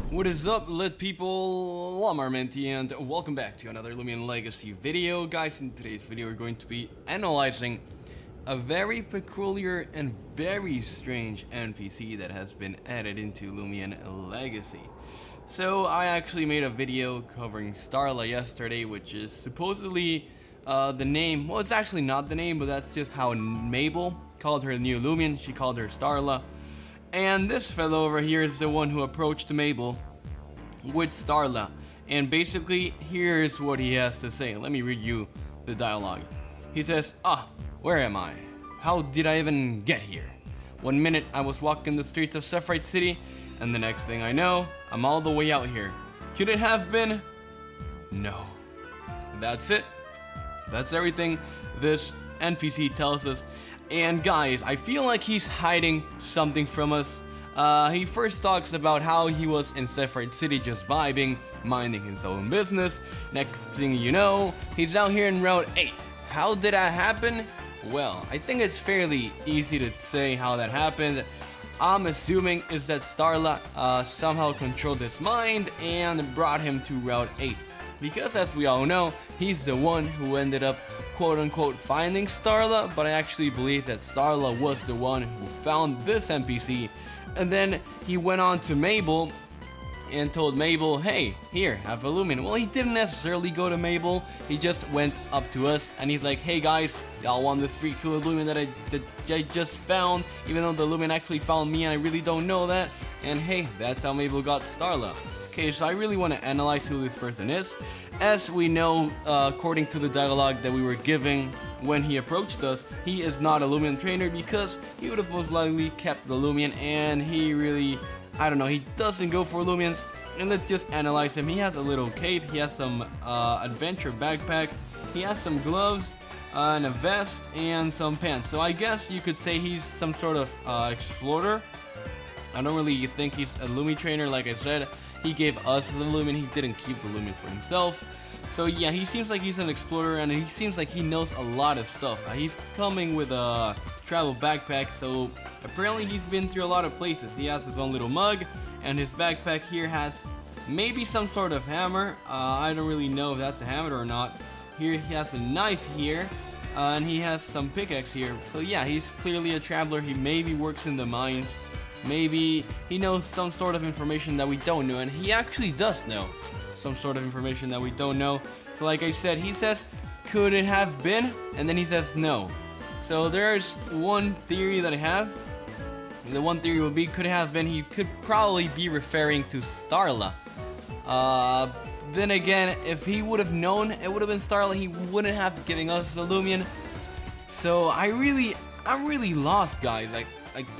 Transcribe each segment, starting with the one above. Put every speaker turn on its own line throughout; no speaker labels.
What is up, lit people? Lamarmenti, and welcome back to another Loomian Legacy video. Guys, in today's video we're going to be analyzing a very peculiar and very strange NPC that has been added into Loomian Legacy. So I actually made a video covering Starla yesterday, which is supposedly the name. Well, it's actually not the name, but that's just how Mabel called her new Loomian. She called her Starla. And this fellow over here is the one who approached Mabel with Starla. And basically, here's what he has to say. Let me read you the dialogue. He says, where am I? How did I even get here? 1 minute I was walking the streets of Sephrite City, and the next thing I know, I'm all the way out here. Could it have been? No. That's it. That's everything this NPC tells us. And guys, I feel like he's hiding something from us. He first talks about how he was in Sephrite City just vibing, minding his own business. Next thing you know, he's out here in Route 8. How did that happen? Well, I think it's fairly easy to say how that happened. I'm assuming is that Starla somehow controlled his mind and brought him to Route 8. Because as we all know, he's the one who ended up quote-unquote finding Starla, but I actually believe that Starla was the one who found this NPC, and then he went on to Mabel and told Mabel, hey, here, have a Loomian. Well, he didn't necessarily go to Mabel, he just went up to us, and he's like, hey guys, y'all want this free cool Loomian that I just found, even though the Loomian actually found me and I really don't know that, and hey, that's how Mabel got Starla. Okay, so I really want to analyze who this person is. As we know, according to the dialogue that we were giving when he approached us, he is not a Loomian trainer because he would have most likely kept the Loomian, and he really, I don't know, he doesn't go for Loomians. And let's just analyze him. He has a little cape, he has some adventure backpack, he has some gloves, and a vest, and some pants. So I guess you could say he's some sort of explorer. I don't really think he's a Loomian trainer, like I said. He gave us the Loomian, he didn't keep the Loomian for himself. So yeah, he seems like he's an explorer, and he seems like he knows a lot of stuff. He's coming with a travel backpack, so apparently he's been through a lot of places. He has his own little mug, and his backpack here has maybe some sort of hammer. I don't really know if that's a hammer or not. Here he has a knife here, and he has some pickaxe here. So yeah, he's clearly a traveler. He maybe works in the mines. Maybe he knows some sort of information that we don't know, and he actually does know some sort of information that we don't know. So like I said, he says, could it have been? And then he says no. So there's one theory that I have. The one theory would be, could it have been? He could probably be referring to Starla. Then again, if he would have known it would have been Starla, he wouldn't have given us the Loomian. So I'm really lost, guys. Like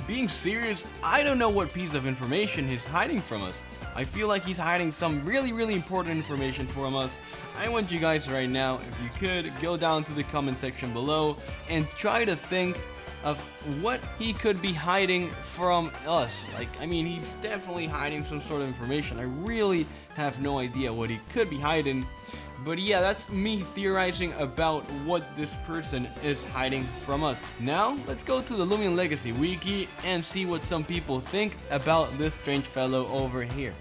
being serious, I don't know what piece of information he's hiding from us. I feel like he's hiding some really important information from us. I want you guys right now, if you could, go down to the comment section below and try to think of what he could be hiding from us. Like, I mean, he's definitely hiding some sort of information. I really have no idea what he could be hiding. But yeah, that's me theorizing about what this person is hiding from us. Now, let's go to the Loomian Legacy Wiki and see what some people think about this strange fellow over here.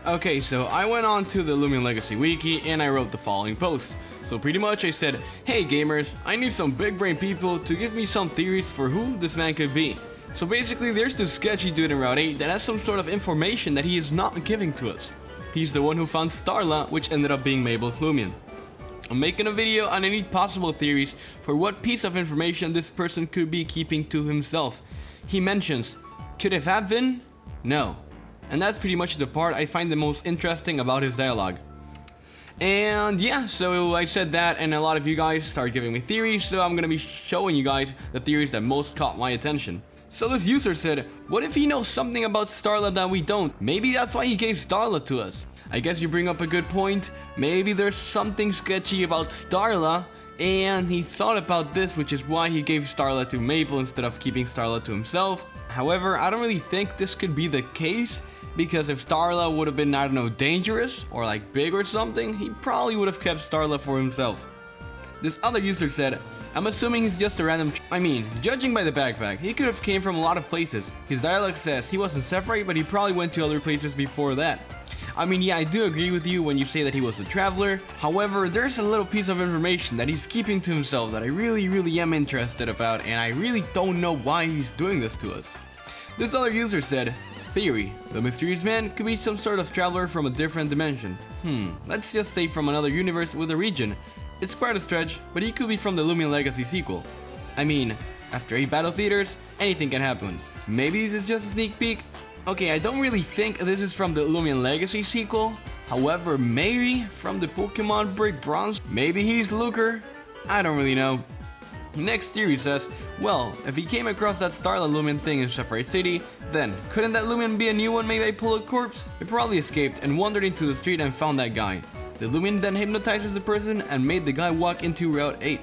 Okay, so I went on to the Loomian Legacy Wiki and I wrote the following post. So pretty much I said, hey gamers, I need some big brain people to give me some theories for who this man could be. So basically there's this sketchy dude in Route 8 that has some sort of information that he is not giving to us. He's the one who found Starla, which ended up being Mabel's Loomian. I'm making a video on any possible theories for what piece of information this person could be keeping to himself. He mentions, could it have been? No. And that's pretty much the part I find the most interesting about his dialogue. And yeah, so I said that, and a lot of you guys started giving me theories, so I'm gonna be showing you guys the theories that most caught my attention. So this user said, what if he knows something about Starla that we don't? Maybe that's why he gave Starla to us. I guess you bring up a good point. Maybe there's something sketchy about Starla, and he thought about this, which is why he gave Starla to Mabel instead of keeping Starla to himself. However, I don't really think this could be the case, because if Starla would have been, I don't know, dangerous or like big or something, he probably would have kept Starla for himself. This other user said, I'm assuming he's just a random judging by the backpack, he could have came from a lot of places. His dialogue says he was in Sephrite, but he probably went to other places before that. I mean, yeah, I do agree with you when you say that he was a traveler. However, there's a little piece of information that he's keeping to himself that I really am interested about, and I really don't know why he's doing this to us. This other user said, theory, the mysterious man could be some sort of traveler from a different dimension. Let's just say from another universe with a region. It's quite a stretch, but he could be from the Loomian Legacy sequel. I mean, after 8 battle theaters, anything can happen. Maybe this is just a sneak peek? Okay, I don't really think this is from the Loomian Legacy sequel. However, maybe from the Pokemon Break Bronze? Maybe he's Looker? I don't really know. Next theory says, well, if he came across that Starla Loomian thing in Sapphire City, then couldn't that Loomian be a new one made by Pulled Corpse? He probably escaped and wandered into the street and found that guy. The Loomian then hypnotizes the person and made the guy walk into Route 8.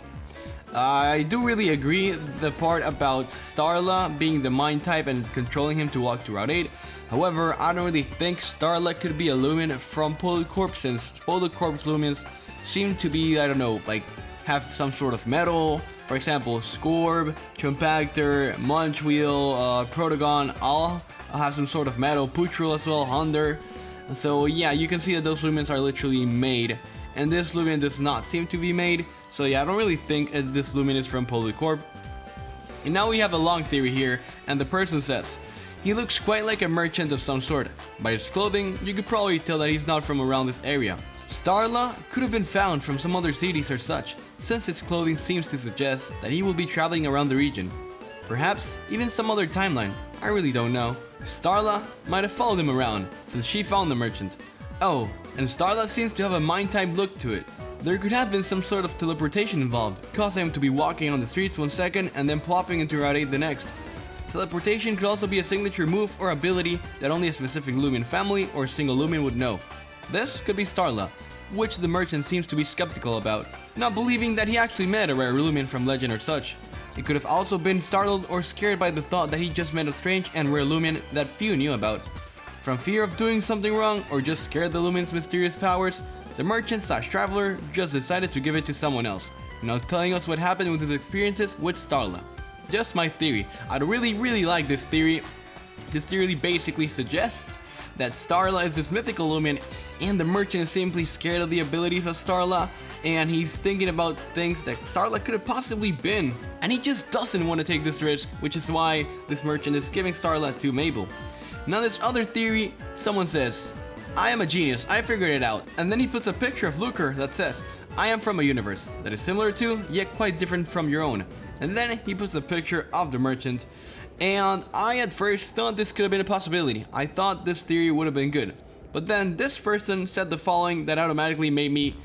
I do really agree the part about Starla being the mind type and controlling him to walk to Route 8. However, I don't really think Starla could be a Loomian from Pulled Corpse, since Pulled Corpse Loomians seem to be, I don't know, like have some sort of metal. For example, Scorb, Chumpactor, Munchwheel, Protagon, all have some sort of metal. Putril as well, Hunder. So yeah, you can see that those Loomians are literally made, and this Loomian does not seem to be made. So yeah, I don't really think this Loomian is from Polycorp. And now we have a long theory here, and the person says, he looks quite like a merchant of some sort. By his clothing, you could probably tell that he's not from around this area. Starla could have been found from some other cities or such, since his clothing seems to suggest that he will be traveling around the region. Perhaps even some other timeline, I really don't know. Starla might have followed him around, since she found the merchant. Oh, and Starla seems to have a mind-type look to it. There could have been some sort of teleportation involved, causing him to be walking on the streets one second and then plopping into Route 8 the next. Teleportation could also be a signature move or ability that only a specific Loomian family or single Loomian would know. This could be Starla, which the merchant seems to be skeptical about, not believing that he actually met a rare Loomian from legend or such. He could have also been startled or scared by the thought that he just met a strange and rare Loomian that few knew about. From fear of doing something wrong or just scared the Loomian's mysterious powers, the merchant/traveler just decided to give it to someone else, not telling us what happened with his experiences with Starla. Just my theory. I'd really like this theory. This theory basically suggests that Starla is this mythical Loomian, and the merchant is simply scared of the abilities of Starla, and he's thinking about things that Starla could have possibly been, and he just doesn't want to take this risk, which is why this merchant is giving Starla to Mabel. Now this other theory, someone says, I am a genius, I figured it out, and then he puts a picture of Looker that says, I am from a universe that is similar to, yet quite different from your own. And then he puts a picture of the merchant, and I at first thought this could have been a possibility. I thought this theory would have been good. But then this person said the following that automatically made me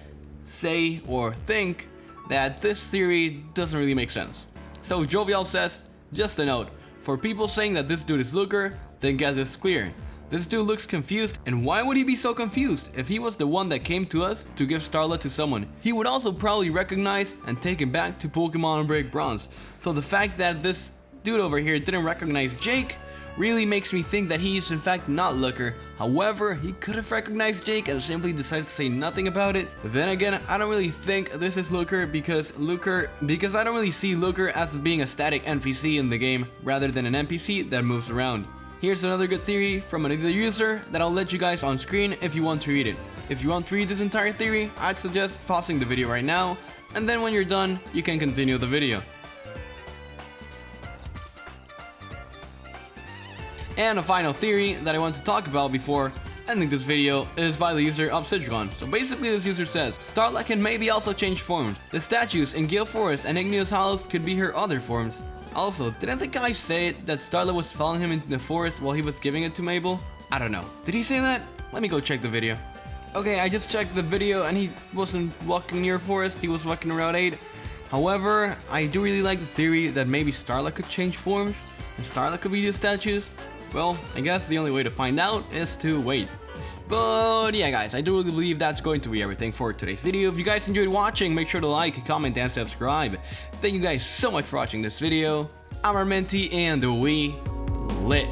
say or think that this theory doesn't really make sense. So Jovial says, just a note, for people saying that this dude is Looker, then guess it's clear. This dude looks confused, and why would he be so confused? If he was the one that came to us to give Starla to someone, he would also probably recognize and take him back to Pokemon Break Bronze. So the fact that this dude over here didn't recognize Jake really makes me think that he is in fact not Looker. However, he could have recognized Jake and simply decided to say nothing about it. Then again, I don't really think this is Looker because I don't really see Looker as being a static NPC in the game rather than an NPC that moves around. Here's another good theory from another user that I'll let you guys on screen if you want to read it. If you want to read this entire theory, I'd suggest pausing the video right now, and then when you're done, you can continue the video. And a final theory that I want to talk about before ending this video is by the user Obsidian. So basically this user says, Starla can maybe also change forms. The statues in Gale Forest and Igneous Hollows could be her other forms. Also, didn't the guy say that Starla was following him into the forest while he was giving it to Mabel? I don't know. Did he say that? Let me go check the video. Okay, I just checked the video and he wasn't walking near forest, he was walking around 8. However, I do really like the theory that maybe Starla could change forms and Starla could be the statues. Well, I guess the only way to find out is to wait. But yeah guys, I do really believe that's going to be everything for today's video. If you guys enjoyed watching, make sure to like, comment, and subscribe. Thank you guys so much for watching this video. I'm Armenti, and we lit.